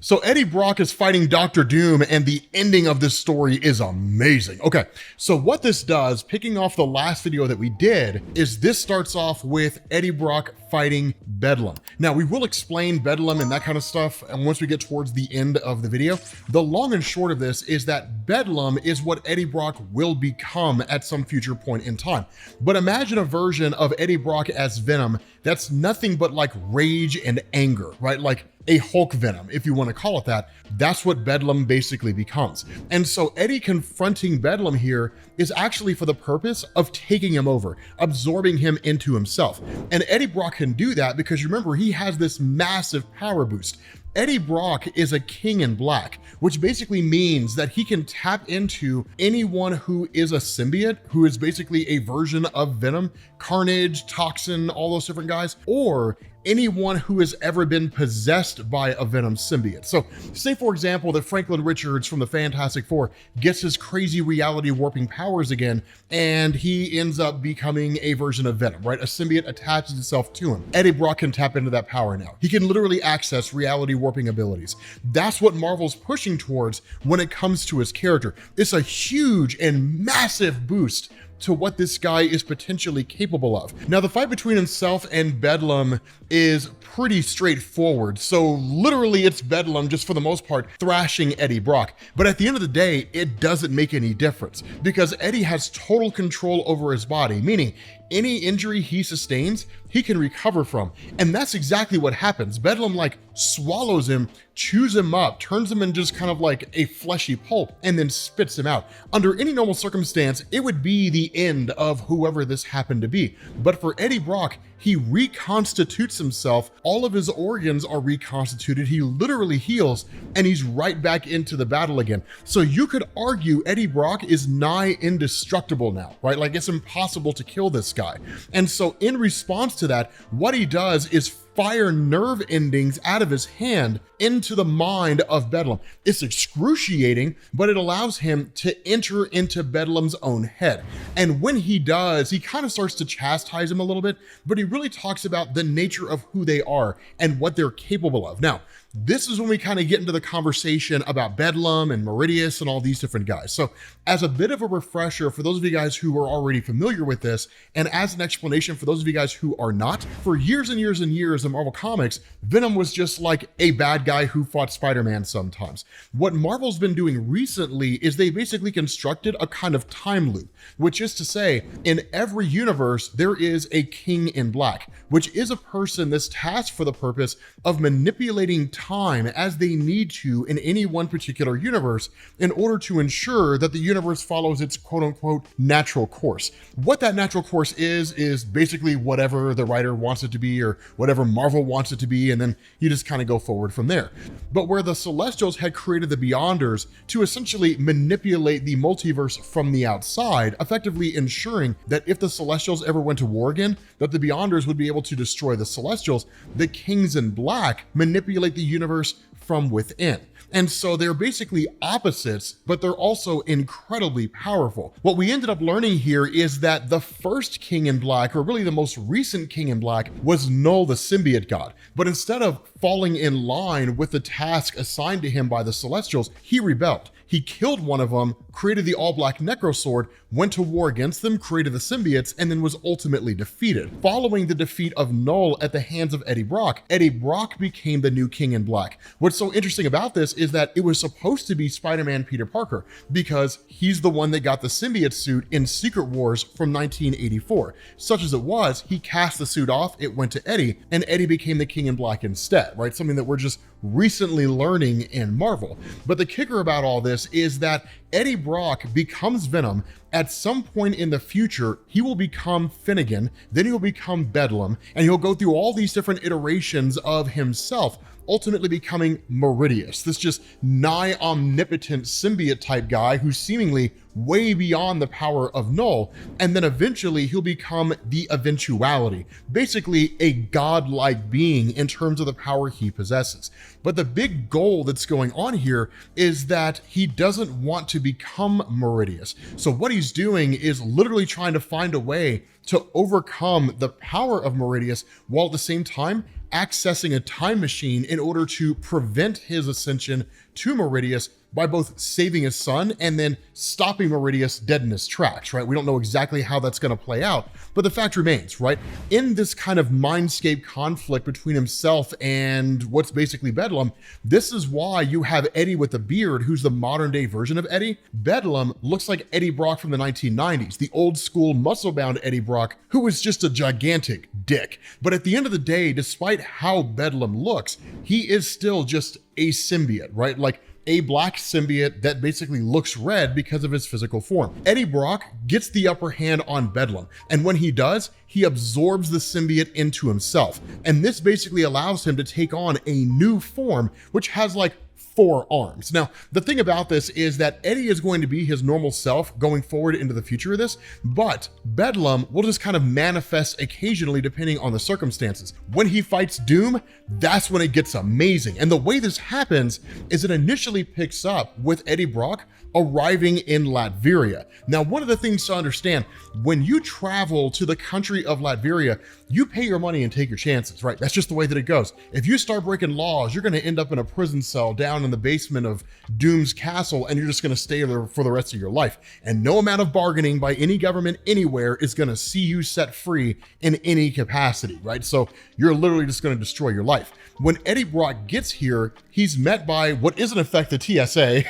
So Eddie Brock is fighting Doctor Doom, and the ending of this story is amazing. Okay, so what this does, picking off the last video that we did, is this starts off with Eddie Brock fighting Bedlam. Now, we will explain Bedlam and that kind of stuff, and once we get towards the end of the video. The long and short of this is that Bedlam is what Eddie Brock will become at some future point in time. But imagine a version of Eddie Brock as Venom that's nothing but like rage and anger, right? Like a Hulk Venom, if you want to call it that. That's what Bedlam basically becomes. And so Eddie confronting Bedlam here is actually for the purpose of taking him over, absorbing him into himself. And Eddie Brock can do that because remember, he has this massive power boost. Eddie Brock is a king in black, which basically means that he can tap into anyone who is a symbiote, who is basically a version of Venom, Carnage, Toxin, all those different guys, or anyone who has ever been possessed by a Venom symbiote. So say, for example, that Franklin Richards from the Fantastic Four gets his crazy reality warping powers again, and he ends up becoming a version of Venom, right? A symbiote attaches itself to him. Eddie Brock can tap into that power now. He can literally access reality warping abilities. That's what Marvel's pushing towards when it comes to his character. It's a huge and massive boost to what this guy is potentially capable of. Now, the fight between himself and Bedlam is pretty straightforward. So literally it's Bedlam, just for the most part, thrashing Eddie Brock. But at the end of the day, it doesn't make any difference because Eddie has total control over his body, meaning any injury he sustains, he can recover from. And that's exactly what happens. Bedlam like swallows him, chews him up, turns him into just kind of like a fleshy pulp, and then spits him out. Under any normal circumstance, it would be the end of whoever this happened to be. But for Eddie Brock, he reconstitutes himself. All of his organs are reconstituted. He literally heals, and he's right back into the battle again. So you could argue Eddie Brock is nigh indestructible now, right? Like it's impossible to kill this guy. And so in response to that, what he does is fire nerve endings out of his hand into the mind of Bedlam. It's excruciating, but it allows him to enter into Bedlam's own head. And when he does, he kind of starts to chastise him a little bit, but he really talks about the nature of who they are and what they're capable of. Now, this is when we kind of get into the conversation about Bedlam and Meridius and all these different guys. So as a bit of a refresher for those of you guys who are already familiar with this, and as an explanation for those of you guys who are not, for years and years and years in Marvel Comics, Venom was just like a bad guy who fought Spider-Man sometimes. What Marvel's been doing recently is they basically constructed a kind of time loop, which is to say, in every universe, there is a king in black, which is a person that's tasked for the purpose of manipulating time as they need to in any one particular universe in order to ensure that the universe follows its quote-unquote natural course. What that natural course is basically whatever the writer wants it to be or whatever Marvel wants it to be, and then you just kind of go forward from there. But where the Celestials had created the Beyonders to essentially manipulate the multiverse from the outside, effectively ensuring that if the Celestials ever went to war again, that the Beyonders would be able to destroy the Celestials, the Kings in Black manipulate the universe from within. And so they're basically opposites, but they're also incredibly powerful. What we ended up learning here is that the first King in Black, or really the most recent King in Black, was Null, the symbiote god. But instead of falling in line with the task assigned to him by the Celestials, he rebelled. He killed one of them, created the all-black Necrosword, went to war against them, created the symbiotes, and then was ultimately defeated. Following the defeat of Null at the hands of Eddie Brock became the new King in Black. What's so interesting about this is that it was supposed to be Spider-Man Peter Parker because he's the one that got the symbiote suit in Secret Wars from 1984. Such as it was, he cast the suit off, it went to Eddie, and Eddie became the King in Black instead, right? Something that we're just recently learning in Marvel. But the kicker about all this is that Eddie Brock becomes Venom. At some point in the future, he will become Finnegan, then he'll become Bedlam, and he'll go through all these different iterations of himself, ultimately becoming Meridius, this just nigh omnipotent symbiote type guy who seemingly way beyond the power of null, and then eventually he'll become the eventuality, basically a godlike being in terms of the power he possesses. But the big goal that's going on here is that he doesn't want to become Meridius. So what he's doing is literally trying to find a way to overcome the power of Meridius while at the same time accessing a time machine in order to prevent his ascension to Meridius by both saving his son and then stopping Meridius dead in his tracks, right? We don't know exactly how that's going to play out, but the fact remains, right? In this kind of mindscape conflict between himself and what's basically Bedlam, this is why you have Eddie with the beard, who's the modern day version of Eddie. Bedlam looks like Eddie Brock from the 1990s, the old school muscle-bound Eddie Brock, who was just a gigantic dick. But at the end of the day, despite how Bedlam looks, he is still just a symbiote, right? Like a black symbiote that basically looks red because of his physical form. Eddie Brock gets the upper hand on Bedlam, and when he does, he absorbs the symbiote into himself. And this basically allows him to take on a new form, which has like 4 arms. Now, the thing about this is that Eddie is going to be his normal self going forward into the future of this, but Bedlam will just kind of manifest occasionally depending on the circumstances. When he fights Doom, that's when it gets amazing. And the way this happens is it initially picks up with Eddie Brock arriving in Latveria. Now, one of the things to understand, when you travel to the country of Latveria, you pay your money and take your chances, right? That's just the way that it goes. If you start breaking laws, you're going to end up in a prison cell down in the basement of Doom's castle, and you're just going to stay there for the rest of your life. And no amount of bargaining by any government anywhere is going to see you set free in any capacity, right? So you're literally just going to destroy your life. When Eddie Brock gets here, he's met by what is in effect the TSA,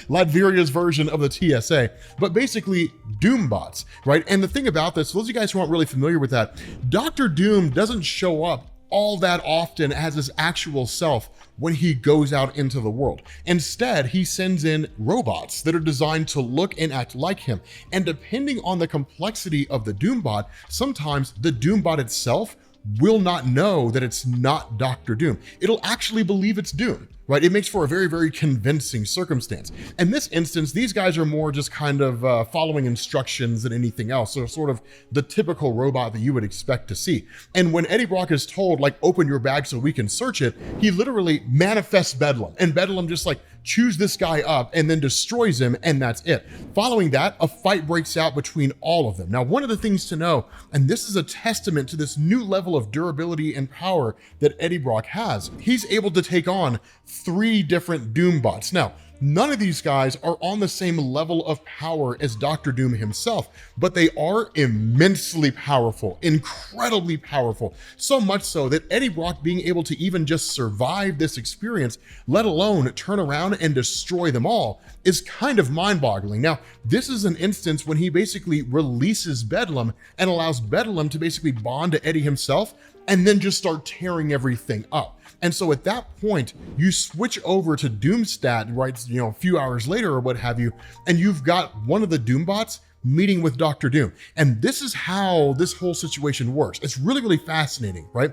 Latveria's version of the TSA, but basically Doombots, right? And the thing about this, for those of you guys who aren't really familiar with that, Dr. Doom doesn't show up all that often as his actual self when he goes out into the world. Instead, he sends in robots that are designed to look and act like him. And depending on the complexity of the Doombot, sometimes the Doombot itself will not know that it's not Dr. Doom. It'll actually believe it's Doom, right? It makes for a very, very convincing circumstance. In this instance, these guys are more just kind of following instructions than anything else. So sort of the typical robot that you would expect to see. And when Eddie Brock is told, like, open your bag so we can search it, he literally manifests Bedlam. And Bedlam just like chews this guy up and then destroys him, and that's it. Following that, a fight breaks out between all of them. Now, one of the things to know, and this is a testament to this new level of durability and power that Eddie Brock has, he's able to take on 3 different Doombots. Now, none of these guys are on the same level of power as Dr. Doom himself, but they are immensely powerful, incredibly powerful. So much so that Eddie Brock being able to even just survive this experience, let alone turn around and destroy them all, is kind of mind-boggling. Now, this is an instance when he basically releases Bedlam and allows Bedlam to basically bond to Eddie himself and then just start tearing everything up. And so at that point, you switch over to Doomstat, right, a few hours later or what have you, and you've got one of the Doombots meeting with Dr. Doom. And this is how this whole situation works. It's really, really fascinating, right?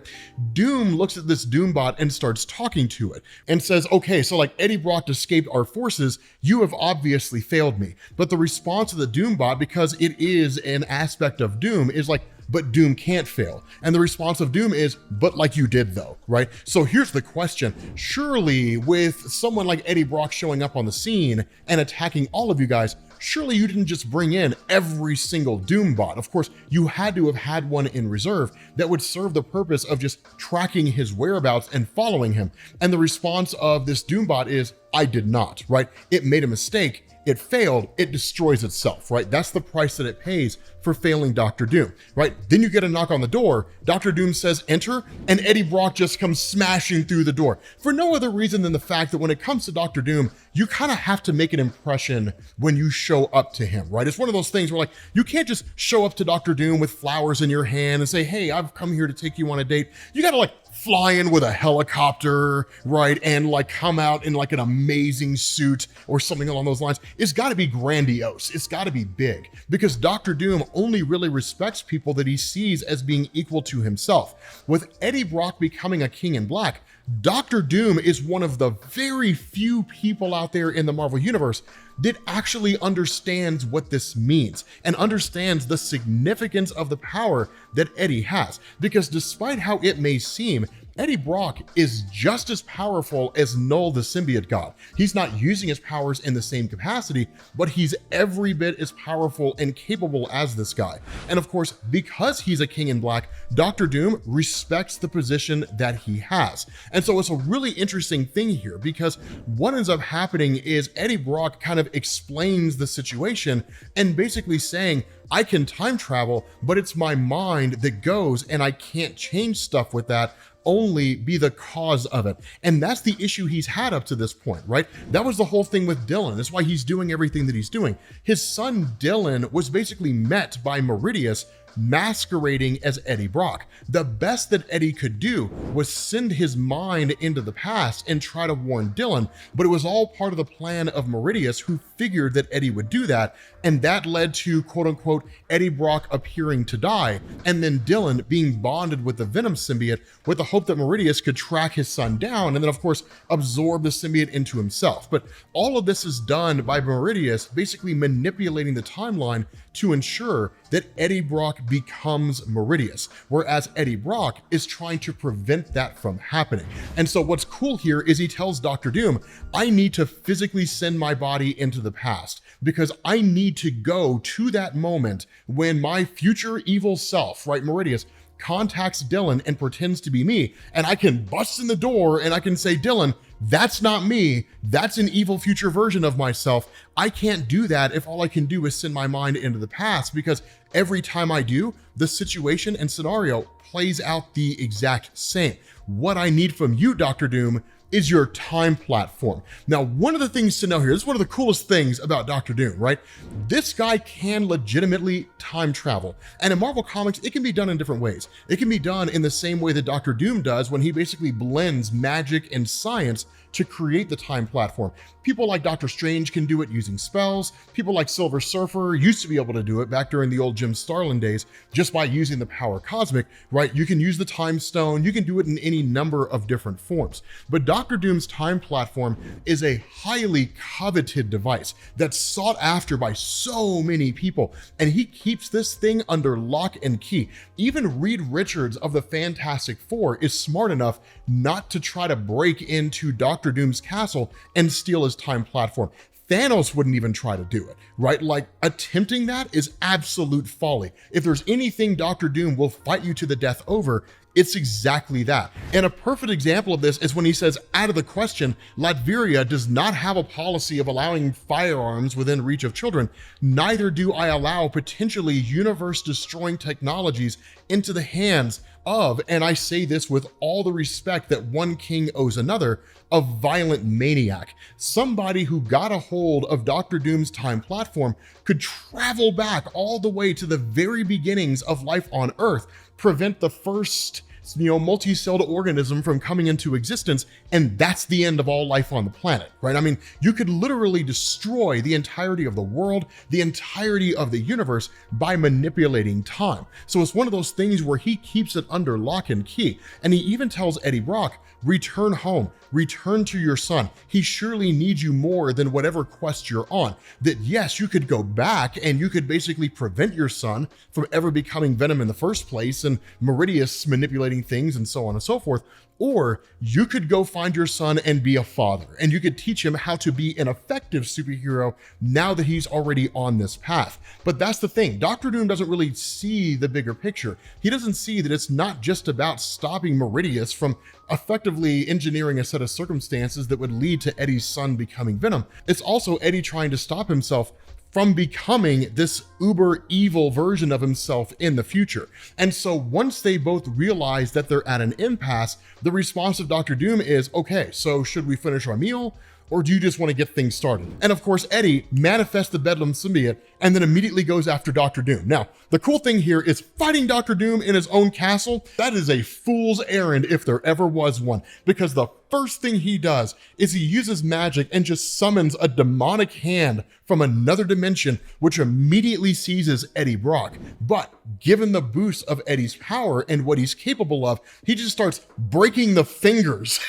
Doom looks at this Doombot and starts talking to it and says, okay, so like Eddie Brock escaped our forces, you have obviously failed me. But the response of the Doombot, because it is an aspect of Doom, is like, but Doom can't fail. And the response of Doom is, but like you did though, right? So here's the question. Surely with someone like Eddie Brock showing up on the scene and attacking all of you guys, surely you didn't just bring in every single Doombot. Of course, you had to have had one in reserve that would serve the purpose of just tracking his whereabouts and following him. And the response of this Doombot is, I did not, right? It made a mistake. It failed, it destroys itself, right? That's the price that it pays for failing Dr. Doom, right? Then you get a knock on the door, Dr. Doom says enter, and Eddie Brock just comes smashing through the door for no other reason than the fact that when it comes to Dr. Doom, you kind of have to make an impression when you show up to him, right? It's one of those things where like, you can't just show up to Dr. Doom with flowers in your hand and say, hey, I've come here to take you on a date. You gotta like fly in with a helicopter, right? And like come out in like an amazing suit or something along those lines. It's gotta be grandiose. It's gotta be big because Dr. Doom only really respects people that he sees as being equal to himself. With Eddie Brock becoming a king in black, Doctor Doom is one of the very few people out there in the Marvel Universe that actually understands what this means and understands the significance of the power that Eddie has. Because despite how it may seem, Eddie Brock is just as powerful as Null the symbiote god. He's not using his powers in the same capacity, but he's every bit as powerful and capable as this guy. And of course, because he's a King in Black, Doctor Doom respects the position that he has. And so it's a really interesting thing here, because what ends up happening is Eddie Brock kind of explains the situation and basically saying, I can time travel, but it's my mind that goes and I can't change stuff with that, only be the cause of it. And that's the issue he's had up to this point, right? That was the whole thing with Dylan. That's why he's doing everything that he's doing. His son Dylan was basically met by Meridius masquerading as Eddie Brock. The best that Eddie could do was send his mind into the past and try to warn Dylan, but it was all part of the plan of Meridius, who figured that Eddie would do that, and that led to quote unquote Eddie Brock appearing to die, and then Dylan being bonded with the Venom symbiote with the hope that Meridius could track his son down and then of course absorb the symbiote into himself. But all of this is done by Meridius basically manipulating the timeline to ensure that Eddie Brock becomes Meridius, whereas Eddie Brock is trying to prevent that from happening. And so what's cool here is he tells Doctor Doom, I need to physically send my body into the past because I need to go to that moment when my future evil self, right, Meridius, contacts Dylan and pretends to be me, and I can bust in the door and I can say, Dylan, that's not me. That's an evil future version of myself. I can't do that if all I can do is send my mind into the past, because every time I do, the situation and scenario plays out the exact same. What I need from you, Doctor Doom, is your time platform. Now, one of the things to know here, this is one of the coolest things about Doctor Doom, right? This guy can legitimately time travel. And in Marvel Comics, it can be done in different ways. It can be done in the same way that Doctor Doom does when he basically blends magic and science to create the time platform. People like Doctor Strange can do it using spells. People like Silver Surfer used to be able to do it back during the old Jim Starlin days just by using the power cosmic, right? You can use the time stone. You can do it in any number of different forms. But Doctor Doom's time platform is a highly coveted device that's sought after by so many people, and he keeps this thing under lock and key. Even Reed Richards of the Fantastic Four is smart enough not to try to break into Doctor Doom's castle and steal his time platform. Thanos wouldn't even try to do it, right? Like, attempting that is absolute folly. If there's anything Doctor Doom will fight you to the death over, it's exactly that. And a perfect example of this is when he says, out of the question, Latveria does not have a policy of allowing firearms within reach of children. Neither do I allow potentially universe-destroying technologies into the hands of, and I say this with all the respect that one king owes another, a violent maniac. Somebody who got a hold of Doctor Doom's time platform could travel back all the way to the very beginnings of life on Earth, prevent the first multi-celled organism from coming into existence, and that's the end of all life on the planet, right? I mean, you could literally destroy the entirety of the world, the entirety of the universe by manipulating time. So it's one of those things where he keeps it under lock and key. And he even tells Eddie Brock, return home, return to your son. He surely needs you more than whatever quest you're on. That yes, you could go back and you could basically prevent your son from ever becoming Venom in the first place and Meridius manipulating things and so on and so forth. Or you could go find your son and be a father, and you could teach him how to be an effective superhero now that he's already on this path. But that's the thing, Doctor Doom doesn't really see the bigger picture. He doesn't see that it's not just about stopping Meridius from effectively engineering a set of circumstances that would lead to Eddie's son becoming Venom. It's also Eddie trying to stop himself from becoming this uber evil version of himself in the future. And so once they both realize that they're at an impasse, the response of Doctor Doom is, okay, so should we finish our meal? or do you just want to get things started? And of course, Eddie manifests the Bedlam symbiote and then immediately goes after Dr. Doom. Now, the cool thing here is fighting Dr. Doom in his own castle, that is a fool's errand if there ever was one, because the first thing he does is he uses magic and just summons a demonic hand from another dimension, which immediately seizes Eddie Brock. But given the boost of Eddie's power and what he's capable of, he just starts breaking the fingers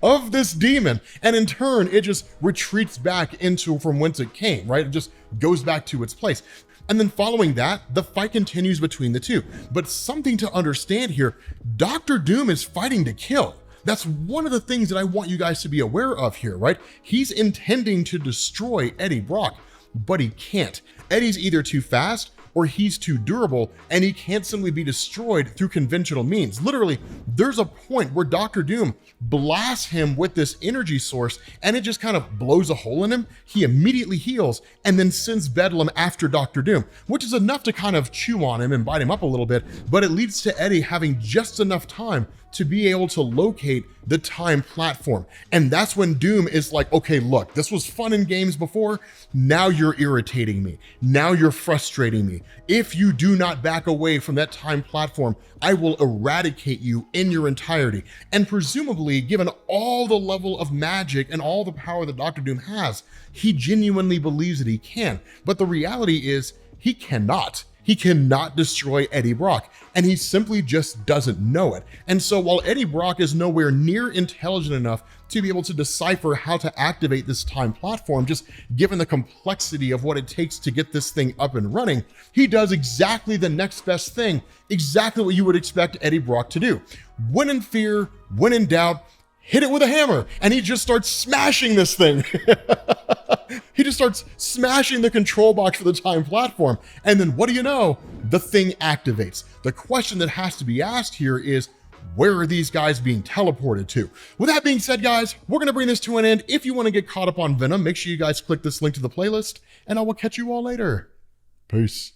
of this demon. And in turn, it just retreats back into from whence it came, right? It just goes back to its place. And then following that, the fight continues between the two. But something to understand here, Dr. Doom is fighting to kill. That's one of the things that I want you guys to be aware of here, right? He's intending to destroy Eddie Brock, but he can't. Eddie's either too fast or he's too durable, and he can't simply be destroyed through conventional means. Literally, there's a point where Dr. Doom blasts him with this energy source, and it just kind of blows a hole in him. He immediately heals, and then sends Bedlam after Dr. Doom, which is enough to kind of chew on him and bite him up a little bit, but it leads to Eddie having just enough time to be able to locate the time platform. And that's when Doom is like, okay, look, this was fun in games before. Now you're irritating me. Now you're frustrating me. If you do not back away from that time platform, I will eradicate you in your entirety. And presumably, given all the level of magic and all the power that Dr. Doom has, he genuinely believes that he can. But the reality is he cannot. He cannot destroy Eddie Brock, and he simply just doesn't know it. And so while Eddie Brock is nowhere near intelligent enough to be able to decipher how to activate this time platform, just given the complexity of what it takes to get this thing up and running, he does exactly the next best thing, exactly what you would expect Eddie Brock to do. When in fear, when in doubt, hit it with a hammer, and he just starts smashing this thing. He just starts smashing the control box for the time platform. And then what do you know? The thing activates. The question that has to be asked here is, where are these guys being teleported to? With that being said, guys, we're going to bring this to an end. If you want to get caught up on Venom, make sure you guys click this link to the playlist, and I will catch you all later. Peace.